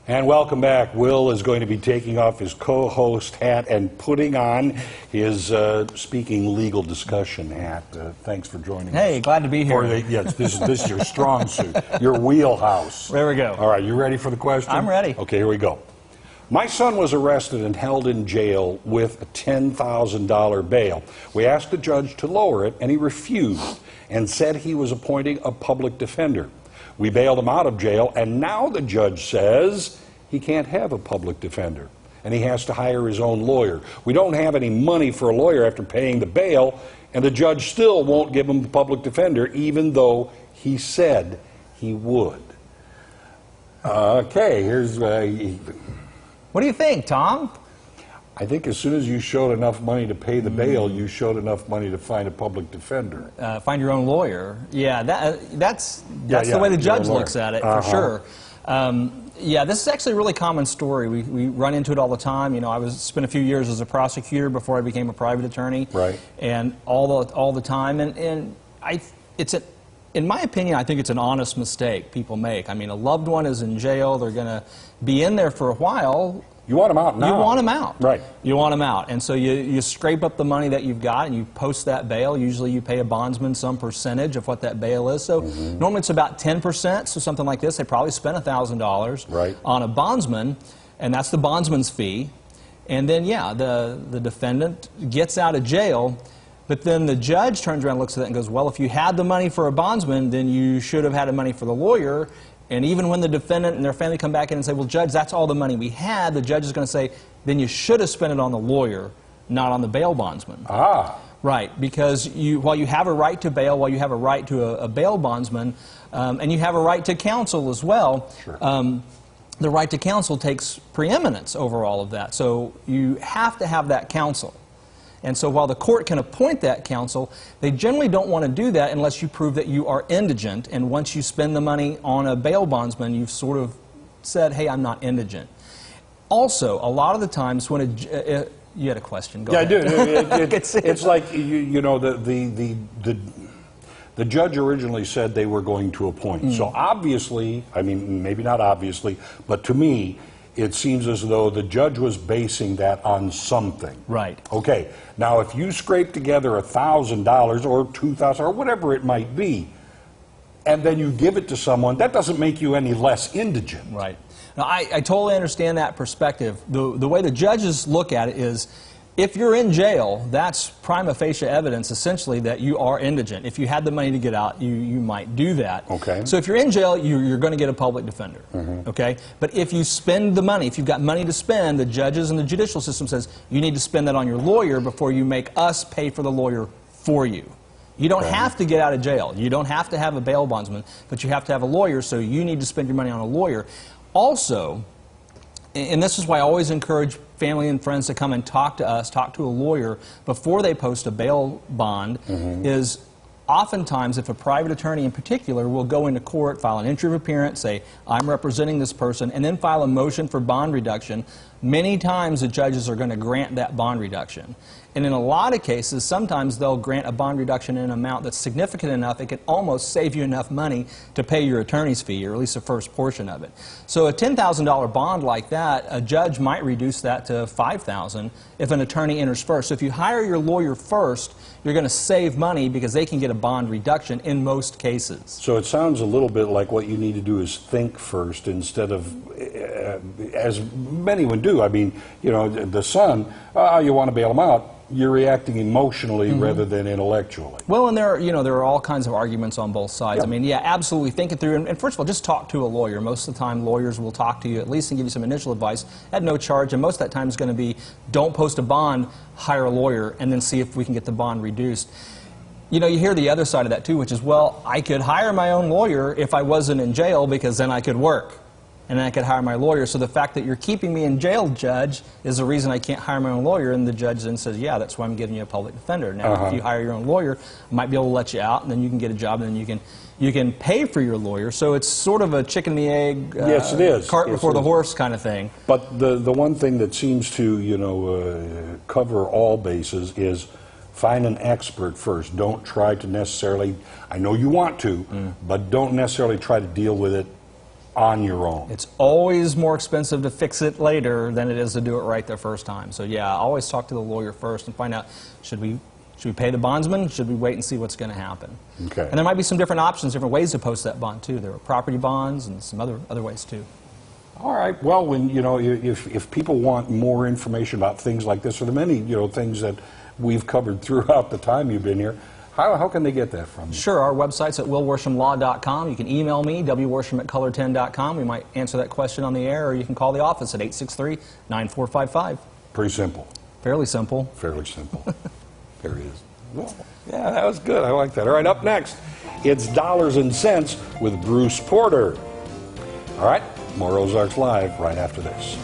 And welcome back. Will is going to be taking off his co-host hat and putting on his speaking legal discussion hat. Thanks for joining us. Hey, glad to be here. Yes, this is your strong suit, your wheelhouse. There we go. All right, you ready for the question? I'm ready. Okay, here we go. My son was arrested and held in jail with a $10,000 bail. We asked the judge to lower it, and he refused and said he was appointing a public defender. We bailed him out of jail, and now the judge says he can't have a public defender, and he has to hire his own lawyer. We don't have any money for a lawyer after paying the bail, and the judge still won't give him a public defender, even though he said he would. Okay, here's... what do you think, Tom? I think as soon as you showed enough money to pay the bail, you showed enough money to find a public defender. Find your own lawyer. Yeah, that's the way the judge looks at it, for sure. Yeah, this is actually a really common story. We run into it all the time. You know, I spent a few years as a prosecutor before I became a private attorney. Right. And all the time. And in my opinion, I think it's an honest mistake people make. I mean, a loved one is in jail. They're going to be in there for a while. You want them out now. You want them out. Right. You want them out. And so you scrape up the money that you've got and you post that bail. Usually you pay a bondsman some percentage of what that bail is. So normally it's about 10%. So something like this, they probably spent $1,000 on a bondsman, and that's the bondsman's fee. And then, yeah, the defendant gets out of jail, but then the judge turns around and looks at it and goes, well, if you had the money for a bondsman, then you should have had the money for the lawyer. And even when the defendant and their family come back in and say, well, Judge, that's all the money we had, the judge is going to say, then you should have spent it on the lawyer, not on the bail bondsman. Ah. Right, because while you have a right to bail, while you have a right to a bail bondsman, and you have a right to counsel as well, sure. The right to counsel takes preeminence over all of that. So you have to have that counsel. And so while the court can appoint that counsel, they generally don't want to do that unless you prove that you are indigent. And once you spend the money on a bail bondsman, you've sort of said, hey, I'm not indigent. Also, a lot of the times when you had a question. Go ahead. I do. It's like, you know, the judge originally said they were going to appoint. So obviously, I mean, maybe not obviously, but to me, it seems as though the judge was basing that on something. Right. Okay. Now, if you scrape together $1,000 or $2,000 or whatever it might be, and then you give it to someone, that doesn't make you any less indigent. Right. Now, I totally understand that perspective. The way the judges look at it is, if you're in jail, that's prima facie evidence, essentially, that you are indigent. If you had the money to get out, you might do that. Okay. So if you're in jail, you're going to get a public defender. Okay. But if you spend the money, if you've got money to spend, the judges and the judicial system says you need to spend that on your lawyer before you make us pay for the lawyer for you. You don't have to get out of jail. You don't have to have a bail bondsman, but you have to have a lawyer, so you need to spend your money on a lawyer. Also, and this is why I always encourage family and friends to come and talk to us, talk to a lawyer before they post a bail bond, is oftentimes if a private attorney in particular will go into court, file an entry of appearance, say, I'm representing this person, and then file a motion for bond reduction, many times the judges are going to grant that bond reduction. And in a lot of cases, sometimes they'll grant a bond reduction in an amount that's significant enough, it can almost save you enough money to pay your attorney's fee, or at least the first portion of it. So a $10,000 bond like that, a judge might reduce that to $5,000 if an attorney enters first. So if you hire your lawyer first, you're going to save money because they can get a bond reduction in most cases. So it sounds a little bit like what you need to do is think first instead of, as many would do. I mean, you know, the son, you want to bail him out. You're reacting emotionally rather than intellectually. Well, and there are all kinds of arguments on both sides. Yeah. I mean, yeah, absolutely think it through. And first of all, just talk to a lawyer. Most of the time, lawyers will talk to you at least and give you some initial advice at no charge. And most of that time is going to be, don't post a bond, hire a lawyer, and then see if we can get the bond reduced. You know, you hear the other side of that too, which is, well, I could hire my own lawyer if I wasn't in jail because then I could work. And then I could hire my lawyer. So the fact that you're keeping me in jail, Judge, is the reason I can't hire my own lawyer. And the judge then says, yeah, that's why I'm giving you a public defender. Now, if you hire your own lawyer, I might be able to let you out, and then you can get a job, and then you can pay for your lawyer. So it's sort of a chicken and the egg, yes, it is. Cart before the horse kind of thing. But the one thing that seems to, you know, cover all bases is find an expert first. Don't try to necessarily, I know you want to, but don't necessarily try to deal with it on your own. It's always more expensive to fix it later than it is to do it right the first time. So yeah, always talk to the lawyer first and find out, should we pay the bondsman? Should we wait and see what's going to happen? Okay. And there might be some different options, different ways to post that bond too. There are property bonds and some other ways too. All right. Well, when if people want more information about things like this, or the many things that we've covered throughout the time you've been here, how can they get that from you? Sure. Our website's at willworshamlaw.com. You can email me, wworsham@color10.com. We might answer that question on the air, or you can call the office at 863-9455. Pretty simple. Fairly simple. Fairly simple. There it is. Well, yeah, that was good. I like that. All right, up next, it's Dollars and Cents with Bruce Porter. All right, more Ozarks Live right after this.